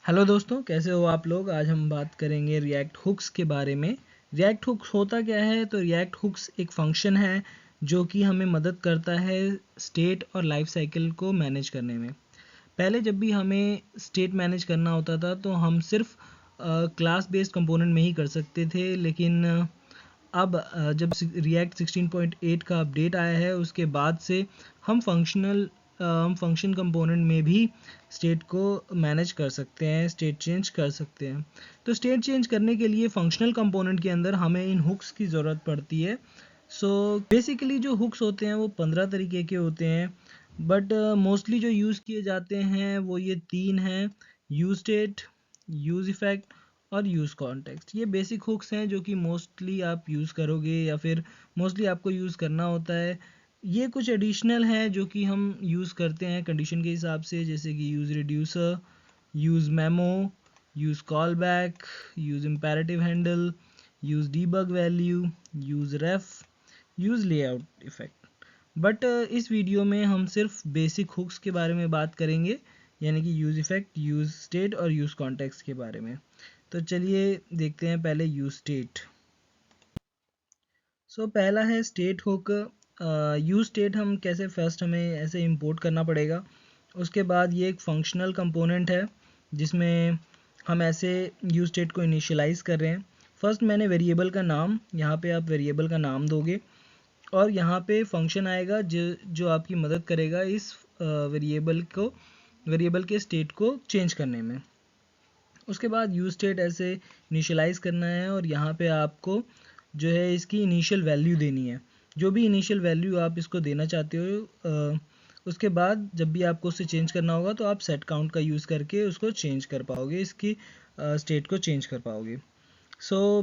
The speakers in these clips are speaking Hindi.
हेलो दोस्तों, कैसे हो आप लोग। आज हम बात करेंगे रिएक्ट हुक्स के बारे में। रिएक्ट हुक्स होता क्या है? तो रिएक्ट हुक्स एक फंक्शन है जो कि हमें मदद करता है स्टेट और लाइफ साइकिल को मैनेज करने में। पहले जब भी हमें स्टेट मैनेज करना होता था तो हम सिर्फ क्लास बेस्ड कंपोनेंट में ही कर सकते थे, लेकिन अब जब रिएक्ट 16.8 का अपडेट आया है उसके बाद से हम फंक्शन कंपोनेंट में भी स्टेट को मैनेज कर सकते हैं, स्टेट चेंज कर सकते हैं। तो स्टेट चेंज करने के लिए फंक्शनल कंपोनेंट के अंदर हमें इन हुक्स की ज़रूरत पड़ती है। सो बेसिकली जो हुक्स होते हैं वो 15 तरीके के होते हैं, बट मोस्टली जो यूज़ किए जाते हैं वो ये तीन हैं: यूज स्टेट, यूज इफेक्ट और यूज़ कॉन्टेक्स्ट। ये बेसिक हुक्स हैं जो कि मोस्टली आप यूज़ करोगे या फिर मोस्टली आपको यूज़ करना होता है। ये कुछ एडिशनल हैं जो कि हम यूज़ करते हैं कंडीशन के हिसाब से, जैसे कि use reducer, use memo, use call back, use imperative handle, use debug value, use ref, use layout effect. But इस वीडियो में हम सिर्फ बेसिक हुक्स के बारे में बात करेंगे, यानी कि यूज़ इफेक्ट, यूज़ स्टेट और यूज़ कॉन्टेक्स्ट के बारे में। तो चलिए देखते हैं पहले यूज स्टेट। पहला है स्टेट हुक। यूज स्टेट हम कैसे, फर्स्ट हमें ऐसे इंपोर्ट करना पड़ेगा। उसके बाद ये एक फंक्शनल कंपोनेंट है जिसमें हम ऐसे यूज स्टेट को इनिशियलाइज कर रहे हैं। फर्स्ट मैंने वेरिएबल का नाम, यहाँ पे आप वेरिएबल का नाम दोगे और यहाँ पे फंक्शन आएगा जो आपकी मदद करेगा इस वेरिएबल के स्टेट को चेंज करने में। उसके बाद यूज स्टेट ऐसे इनिशियलाइज़ करना है और यहाँ पे आपको जो है इसकी इनिशियल वैल्यू देनी है, जो भी इनिशियल वैल्यू आप इसको देना चाहते हो। उसके बाद जब भी आपको उसे चेंज करना होगा तो आप सेट काउंट का यूज़ करके उसको चेंज कर पाओगे, इसकी स्टेट को चेंज कर पाओगे।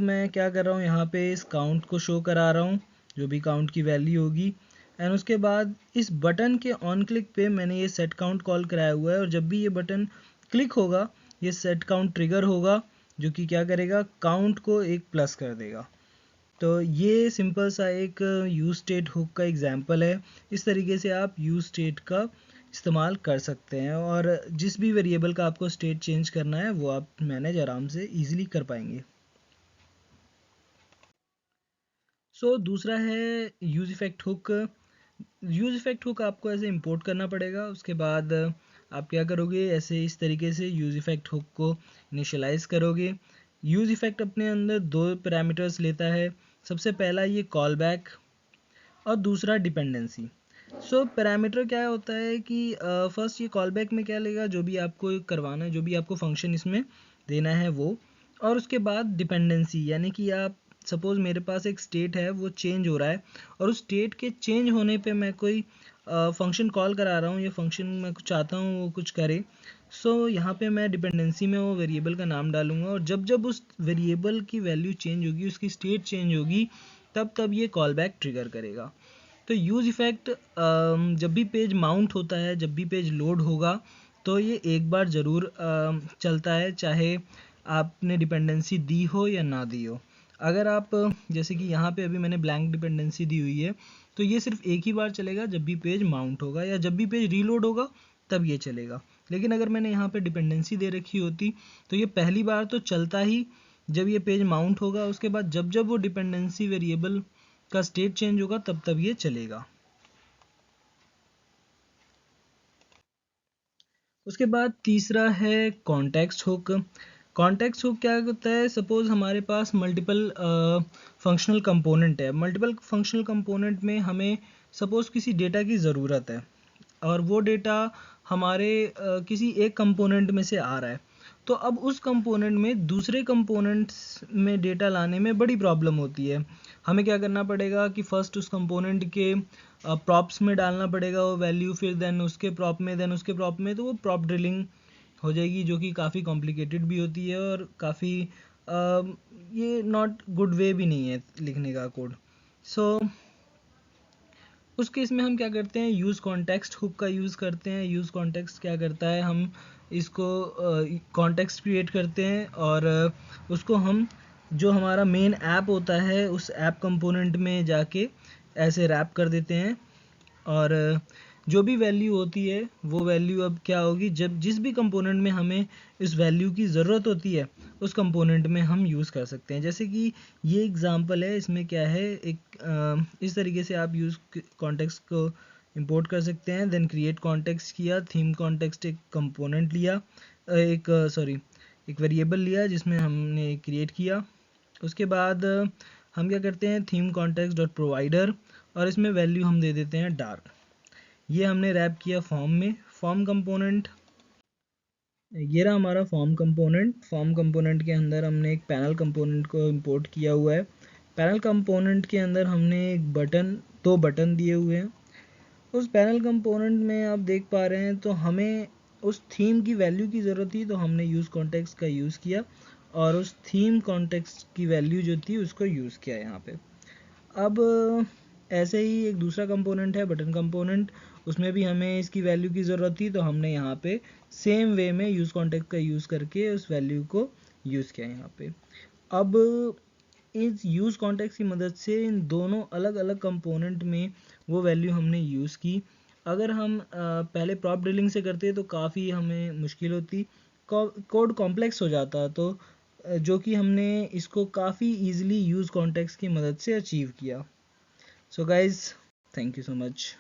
मैं क्या कर रहा हूँ, यहाँ पे इस काउंट को शो करा रहा हूँ, जो भी काउंट की वैल्यू होगी। एंड उसके बाद इस बटन के ऑन क्लिक पे मैंने ये सेट काउंट कॉल कराया हुआ है और जब भी ये बटन क्लिक होगा ये सेट काउंट ट्रिगर होगा, जो कि क्या करेगा, काउंट को एक प्लस कर देगा। तो ये सिंपल सा एक यूज स्टेट हुक का एग्जांपल है। इस तरीके से आप यूज स्टेट का इस्तेमाल कर सकते हैं और जिस भी वेरिएबल का आपको स्टेट चेंज करना है वो आप मैनेज आराम से इजीली कर पाएंगे। दूसरा है use effect hook. Use effect hook आपको ऐसे इंपोर्ट करना पड़ेगा। उसके बाद आप क्या करोगे, ऐसे इस तरीके से यूज इफेक्ट हुक को इनिशियलाइज करोगे। यूज इफेक्ट अपने अंदर दो पैरामीटर्स लेता है। सबसे पहला ये कॉल बैक और दूसरा डिपेंडेंसी। पैरामीटर क्या होता है कि फर्स्ट ये कॉल बैक में क्या लेगा, जो भी आपको करवाना है, जो भी आपको फंक्शन इसमें देना है वो। और उसके बाद डिपेंडेंसी, यानी कि आप सपोज़ मेरे पास एक स्टेट है वो चेंज हो रहा है और उस स्टेट के चेंज होने पे मैं कोई फंक्शन कॉल करा रहा हूँ, या फंक्शन मैं कुछ चाहता हूँ वो कुछ करे। यहाँ पे मैं डिपेंडेंसी में वो वेरिएबल का नाम डालूंगा और जब जब उस वेरिएबल की वैल्यू चेंज होगी, उसकी स्टेट चेंज होगी, तब तब ये कॉल बैक ट्रिगर करेगा। तो यूज़ इफ़ेक्ट जब भी पेज माउंट होता है, जब भी पेज लोड होगा, तो ये एक बार ज़रूर चलता है, चाहे आपने डिपेंडेंसी दी हो या ना दी हो। अगर आप जैसे कि यहाँ पे अभी मैंने ब्लैंक डिपेंडेंसी दी हुई है, तो ये सिर्फ एक ही बार चलेगा जब भी पेज माउंट होगा या जब भी पेज रीलोड होगा तब ये चलेगा। लेकिन अगर मैंने यहाँ पे डिपेंडेंसी दे रखी होती तो ये पहली बार तो चलता ही जब ये पेज माउंट होगा, उसके बाद जब जब वो डिपेंडेंसी वेरिएबल का स्टेट चेंज होगा तब तब ये चलेगा। उसके बाद तीसरा है कॉन्टेक्स्ट हुक। कॉन्टेक्स्ट हुक क्या होता है, सपोज हमारे पास मल्टीपल फंक्शनल कंपोनेंट है। मल्टीपल फंक्शनल कंपोनेंट में हमें सपोज किसी डेटा की ज़रूरत है और वो डेटा हमारे किसी एक कंपोनेंट में से आ रहा है, तो अब उस कंपोनेंट में दूसरे कंपोनेंट्स में डेटा लाने में बड़ी प्रॉब्लम होती है। हमें क्या करना पड़ेगा कि फ़र्स्ट उस कंपोनेंट के प्रॉप्स में डालना पड़ेगा वो वैल्यू, फिर देन उसके प्रॉप में, देन उसके प्रॉप में, तो वो प्रॉप ड्रिलिंग हो जाएगी, जो कि काफ़ी कॉम्प्लिकेटेड भी होती है और काफ़ी ये नॉट गुड वे भी नहीं है लिखने का कोड। सो उस केस में हम क्या करते हैं, यूज़ कॉन्टेक्स्ट हुक का यूज़ करते हैं। यूज़ कॉन्टेक्स्ट क्या करता है, हम इसको कॉन्टेक्स्ट क्रिएट करते हैं और उसको हम जो हमारा मेन ऐप होता है उस ऐप कंपोनेंट में जाके ऐसे रैप कर देते हैं। और जो भी वैल्यू होती है वो वैल्यू अब क्या होगी, जब जिस भी कंपोनेंट में हमें इस वैल्यू की ज़रूरत होती है उस कंपोनेंट में हम यूज़ कर सकते हैं। जैसे कि ये एग्जांपल है, इसमें क्या है, एक इस तरीके से आप यूज़ कॉन्टेक्स्ट को इंपोर्ट कर सकते हैं। देन क्रिएट कॉन्टेक्स्ट किया, थीम कॉन्टेक्स्ट एक कंपोनेंट लिया, एक वेरिएबल लिया जिसमें हमने क्रिएट किया। उसके बाद हम क्या करते हैं, थीम कॉन्टेक्स्ट डॉट प्रोवाइडर, और इसमें वैल्यू हम दे देते हैं डार्क। ये हमने रैप किया फॉर्म में, फॉर्म कंपोनेंट। ये रहा हमारा फॉर्म कंपोनेंट। फॉर्म कंपोनेंट के अंदर हमने एक पैनल कंपोनेंट को इंपोर्ट किया हुआ है। पैनल कंपोनेंट के अंदर हमने एक बटन, 2 बटन दिए हुए हैं। उस पैनल कंपोनेंट में आप देख पा रहे हैं तो हमें उस थीम की वैल्यू की ज़रूरत थी, तो हमने यूज़ कॉन्टेक्स्ट का यूज़ किया और उस थीम कॉन्टेक्स्ट की वैल्यू जो थी उसको यूज़ किया यहाँ पे। अब ऐसे ही एक दूसरा कंपोनेंट है बटन कंपोनेंट, उसमें भी हमें इसकी वैल्यू की ज़रूरत थी, तो हमने यहाँ पे सेम वे में यूज़ कॉन्टेक्ट का यूज़ करके उस वैल्यू को यूज़ किया यहाँ पे। अब इस यूज़ कॉन्टेक्स्ट की मदद से इन दोनों अलग अलग कंपोनेंट में वो वैल्यू हमने यूज़ की। अगर हम पहले प्रॉप ड्रिलिंग से करते तो काफ़ी हमें मुश्किल होती, कोड कॉम्प्लेक्स हो जाता, तो जो कि हमने इसको काफ़ी इजीली यूज़ कॉन्टेक्स्ट की मदद से अचीव किया। So guys, thank you so much.